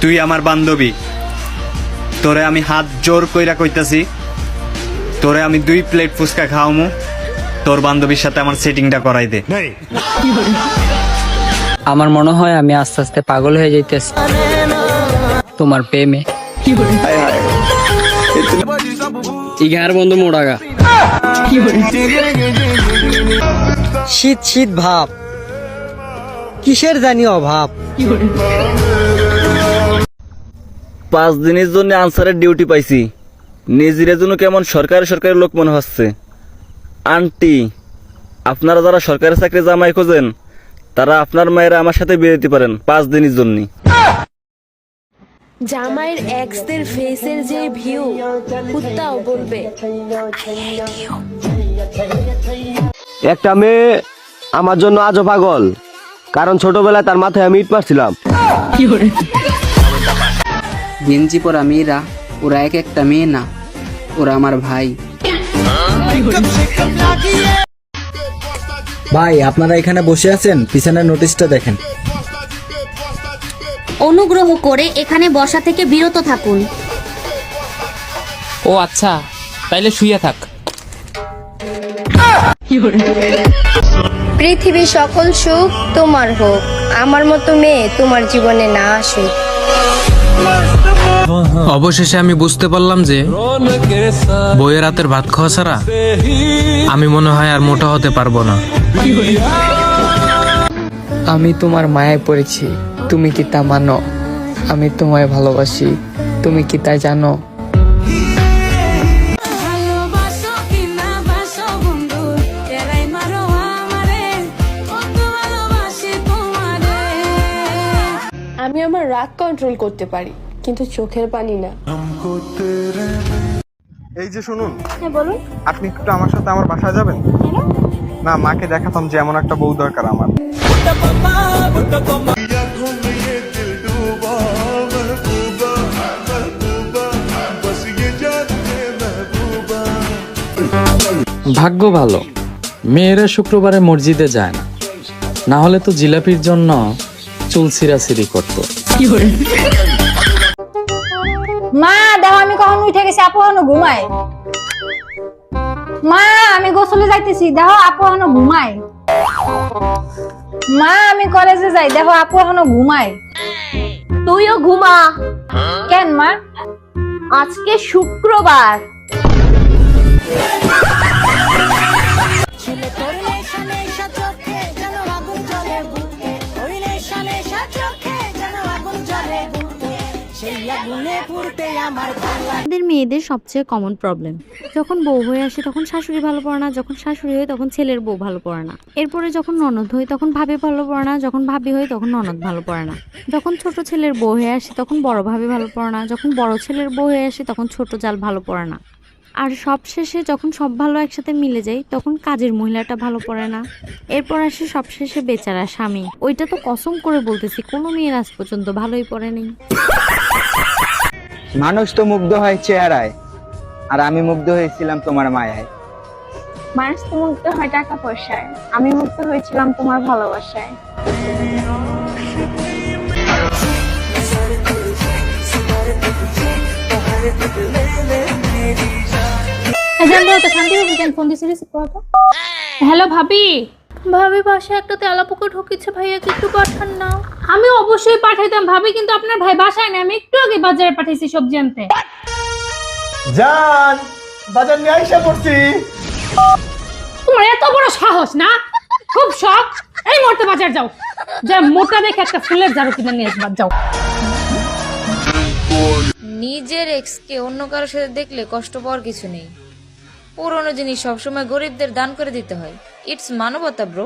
তুই আমার বান্ধবী, তোরে আমি হাত জোর কইরা কইতাছি, তোরে আমি 2 প্লেট ফুচকা খাওয়ামু, তোর বান্ধবীর সাথে আমার সেটিংটা করাই দে। আমার মনে হয় আমি আস্তে আস্তে পাগল হয়ে যাইতেছি তোমার প্রেমে। ইগার বন্ধু মোড়াগা শীত শীত ভাব, কিসের জানি অভাব। 5 দিনের জন্য আনসারের ডিউটি পাইছি, নিজের জন্য কেমন সরকারি লোক মনে হচ্ছে। আন্টি, আপনারা যারা সরকারি চাকরি জামাই খোঁজেন, তারা আপনার মায়েরা আমার সাথে বিয়ে দিতে পারেন 5 দিনের জন্য। জামাইয়ের এক্সদের ফেসের যে ভিউ, কুত্তাও বলবে। একটা মেয়ে আমার জন্য আজও পাগল, কারণ ছোটবেলায় তার মাথায় আমি ইট মারছিলাম। গেঞ্জি পরা মেয়েরা, ওরা এক একটা মেয়ে না, ওরা আমার ভাই। ভাই, আপনারা এখানে বসে আছেন, পিছনের নোটিশটা দেখেন। অনুগ্রহ করে এখানে বসা থেকে বিরত থাকুন। ও আচ্ছা, তাইলে শুইয়া থাক। পৃথিবীর সকল সুখ তোমার হোক, আমার মতো মেয়ে তোমার জীবনে না আসুক। অবশেষে আমি বুঝতে পারলাম যে বইয়ের রাতের ভাত খাওয়া ছাড়া আমি মনে হয় আর মোটা হতে পারবো না। আমি তোমার মায়ায় পড়েছি, তুমি কি তা মানো? আমি তোমায় ভালোবাসি, তুমি কি তা জানো? আমি আমার রাগ কন্ট্রোল করতে পারি, কিন্তু চোখের পানি না। এই যে শুনুন, হ্যাঁ বলুন। আপনি একটু আমার সাথে আমার বাসায় যাবেন না? মাকে দেখাতাম যে এমন একটা বউ দরকার আমার। ভাগ্য ভালো, মেয়েরা শুক্রবারে মসজিদে যায় না, না হলে তো জিলাপির জন্য চুল ছিঁড়াছিঁড়ি করতো। মা দেখো আমি কখন উঠে গেছি, আপু এখনো ঘুমায়। মা আমি গোসলে যাইতেছি, দেখো আপু এখনো ঘুমায়। মা আমি কলেজে যাই, দেখো আপু এখনো ঘুমায়। তুইও ঘুমা, কেন মা? আজকে শুক্রবার। আমাদের মেয়েদের সবচেয়ে কমন প্রবলেম, যখন বউ হয়ে আসে তখন শাশুড়ি ভালো পড়ে না, যখন শাশুড়ি হয় তখন ছেলের বউ ভালো পড়ে না, এরপরে যখন ননদ হয় তখন ভাবি ভালো পড়ে না, যখন ভাবি হয় তখন ননদ ভালো পড়ে না, যখন ছোট ছেলের বউ হয়ে আসে তখন বড় ভাবি ভালো পড়ে না, যখন বড় ছেলের বউ হয়ে আসে তখন ছোট জাল ভালো পড়ে না, আর সব শেষে যখন সব ভালো একসাথে মিলে যায় তখন কাজের মহিলাটা ভালো পড়ে না। এরপর আসে সবশেষে বেচারা স্বামী, ওইটা তো কসম করে বলতেছি কোনো মেয়ের আজ পর্যন্ত ভালোই পড়ে নেই। মানুষ তো মুগ্ধ হয় চেহারায়, আর আমি মুগ্ধ হয়েছিলাম তোমার মায়ায়। মানুষ তো মুগ্ধ হয় টাকা পয়সায়, আমি মুগ্ধ হয়েছিলাম তোমার ভালোবাসায়। হ্যালো ভাবি। ভাবি বাসায় একটা তেলাপোকা ঢুকেছে, ভাইয়াকে একটু পাঠান না। আমি অবশ্যই পাঠাইতাম ভাবি, কিন্তু আপনার ভাই বাসায় নেই, আমি একটু আগে বাজারে পাঠাইছি সবজি আনতে। জান, বাজার নিয়ে আইসা পড়ছি। তোমার এত বড় সাহস না? খুব শখ। এই মুহূর্তে বাজার যাও, যা মোটা দেখে একটা ফুলের ঝাড়ু কিনে নিয়ে আসবা, যাও। নিজের এক্সকে অন্য কারোর সাথে দেখলে কষ্ট পাওয়ার কিছু নেই। পুরনো জিনিস সবসময় গরিবদের দান করে দিতে হয়। ইটস মানবতা ব্রো।